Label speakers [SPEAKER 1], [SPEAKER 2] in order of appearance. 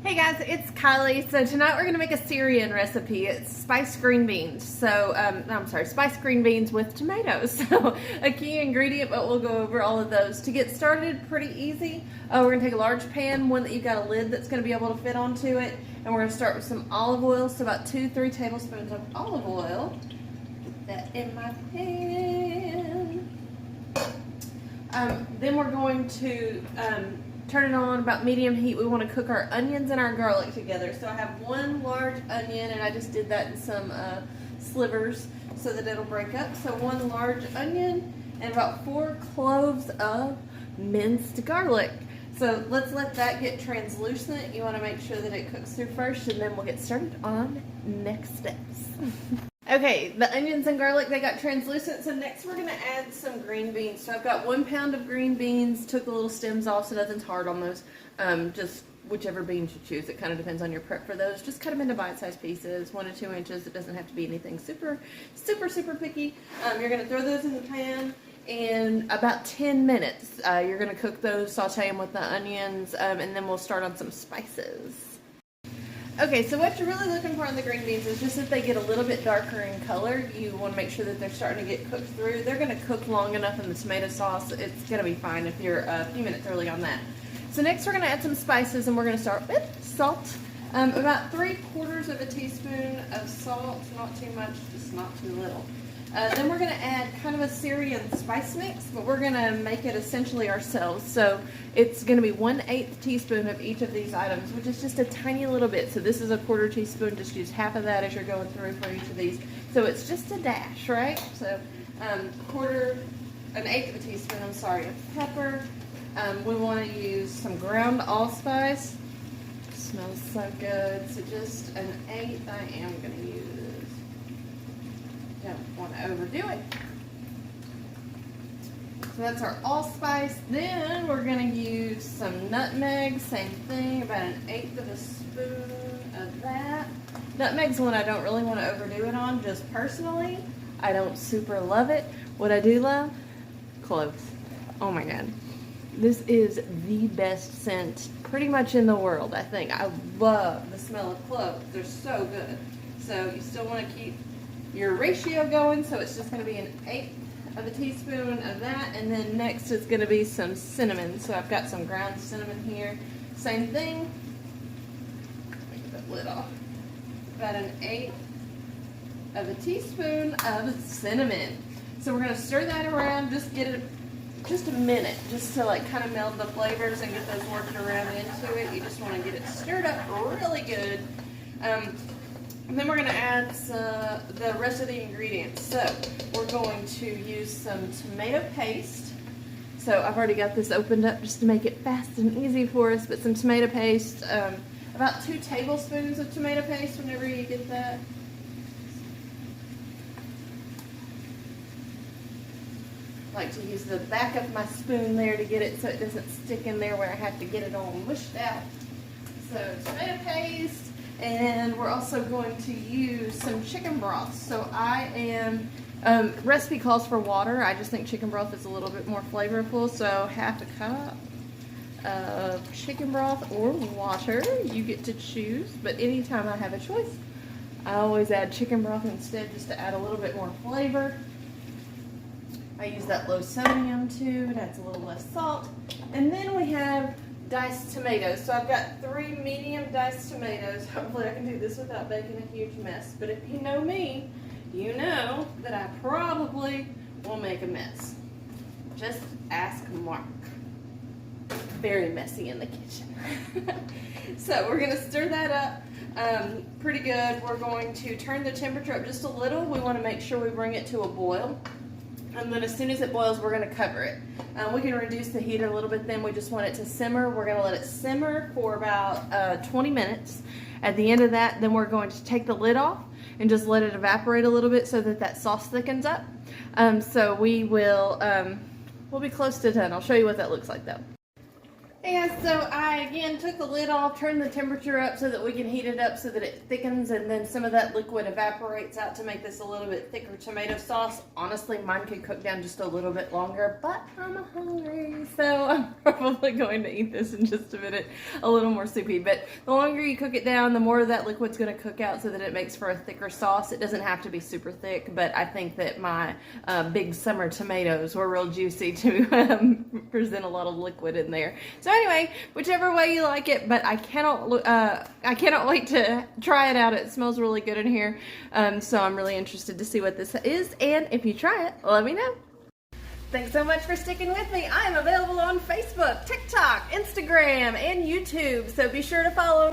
[SPEAKER 1] Hey guys, it's Kylie. So tonight we're going to make a Syrian recipe. It's spiced green beans. So, spiced green beans with tomatoes. So a key ingredient, but we'll go over all of those. To get started, pretty easy. We're going to take a large pan, one that you've got a lid that's going to be able to fit onto it. And we're going to start with some olive oil. So about 2-3 tablespoons of olive oil. Get that in my pan. Then we're going to turn it on about medium heat. We want to cook our onions and our garlic together. So I have one large onion, and I just did that in some slivers so that it'll break up. So one large onion and about 4 cloves of minced garlic. So let's let that get translucent. You want to make sure that it cooks through first, and then we'll get started on next steps. Okay, the onions and garlic, they got translucent, so next we're going to add some green beans. So I've got 1 pound of green beans, took the little stems off so nothing's hard on those. Just whichever beans you choose, it kind of depends on your prep for those. Just cut them into bite-sized pieces, 1 to 2 inches. It doesn't have to be anything super picky. You're going to throw those in the pan in about 10 minutes. You're going to cook those, saute them with the onions, and then we'll start on some spices. Okay, so what you're really looking for in the green beans is just that they get a little bit darker in color. You want to make sure that they're starting to get cooked through. They're going to cook long enough in the tomato sauce. It's going to be fine if you're a few minutes early on that. So next we're going to add some spices, and we're going to start with salt. About 3/4 of a teaspoon of salt, not too much, just not too little. Then we're going to add kind of a Syrian spice mix, but we're going to make it essentially ourselves. So it's going to be 1/8 teaspoon of each of these items, which is just a tiny little bit. So this is a 1/4 teaspoon. Just use half of that as you're going through for each of these. So it's just a dash, right? So 1/8 of a teaspoon, of pepper. We want to use some ground allspice. Smells so good. So just 1/8 I am going to use. Don't want to overdo it. So that's our allspice. Then we're going to use some nutmeg. Same thing, about 1/8 of a spoon of that. Nutmeg's one I don't really want to overdo it on, just personally. I don't super love it. What I do love? Cloves. Oh my god. This is the best scent pretty much in the world, I think. I love the smell of cloves. They're so good. So you still want to keep your ratio going, so it's just going to be 1/8 of a teaspoon of that, and then next is going to be some cinnamon. So I've got some ground cinnamon here. Same thing. Let me get that lid off. About 1/8 of a teaspoon of cinnamon. So we're going to stir that around, just get it just a minute, just to like kind of meld the flavors and get those working around into it. You just want to get it stirred up really good. And then we're going to add the rest of the ingredients. So we're going to use some tomato paste. So I've already got this opened up just to make it fast and easy for us, but some tomato paste, about 2 tablespoons of tomato paste whenever you get that. I like to use the back of my spoon there to get it so it doesn't stick in there where I have to get it all mushed out. So tomato paste. And we're also going to use some chicken broth. So I am, recipe calls for water. I just think chicken broth is a little bit more flavorful. So 1/2 cup of chicken broth or water. You get to choose, but anytime I have a choice, I always add chicken broth instead just to add a little bit more flavor. I use that low sodium too. It adds a little less salt. And then we have diced tomatoes. So I've got 3 medium diced tomatoes. Hopefully I can do this without making a huge mess. But if you know me, you know that I probably will make a mess. Just ask Mark. Very messy in the kitchen. So we're going to stir that up pretty good. We're going to turn the temperature up just a little. We want to make sure we bring it to a boil. And then as soon as it boils, we're going to cover it. We can reduce the heat a little bit then. We just want it to simmer. We're going to let it simmer for about 20 minutes. At the end of that, then we're going to take the lid off and just let it evaporate a little bit so that that sauce thickens up. So we'll be close to done. I'll show you what that looks like though. And so I again took the lid off, turned the temperature up so that we can heat it up so that it thickens, and then some of that liquid evaporates out to make this a little bit thicker tomato sauce. Honestly, mine could cook down just a little bit longer, but I'm hungry, so I'm probably going to eat this in just a minute, a little more soupy. But the longer you cook it down, the more of that liquid's going to cook out so that it makes for a thicker sauce. It doesn't have to be super thick, but I think that my big summer tomatoes were real juicy to present a lot of liquid in there. So anyway, whichever way you like it, but I cannot wait to try it out. It smells really good in here, so I'm really interested to see what this is, and if you try it, let me know. Thanks so much for sticking with me. I am available on Facebook, TikTok, Instagram, and YouTube, so be sure to follow me.